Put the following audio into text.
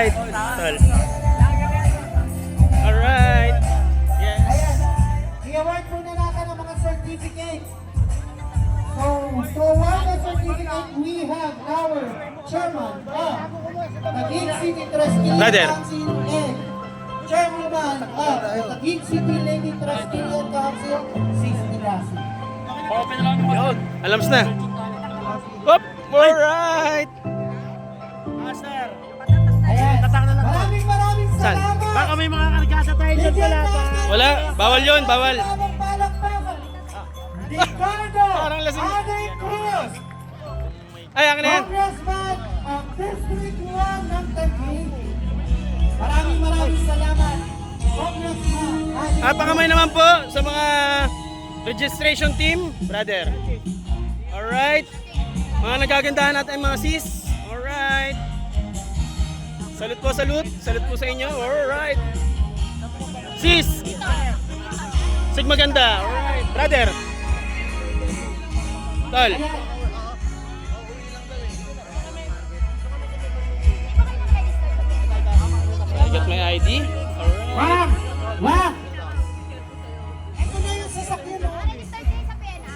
Alright. Tol. Alright. Yes. Ayan, i-award muna natin ang mga certificate. So, to award the certificate, we have our chairman of Taguig City Trustee Brother. Council and chairwoman of the Taguig City Lady Trustee and Council, Sis Mirasi. Yun. Alams na. Hop. Alright. Ayan, maraming Saan? salamat. Baka may mga kargasa tayo dyan pala pa. Wala. Bawal yun. Bawal. Ricardo Parang lasing. Aday Cruz, Ay, akin na yan. Congressman of District 1 ng Taguig. Maraming salamat, Congressman Aday At pakamay naman po sa mga registration team, brother. Alright. Mga nagagandahan natin mga sis. Alright. Salute po, salute. Salute po sa inyo. Alright. Sis. Sig maganda. Alright. Brother. Tol. I got my ID. Alright. Wag!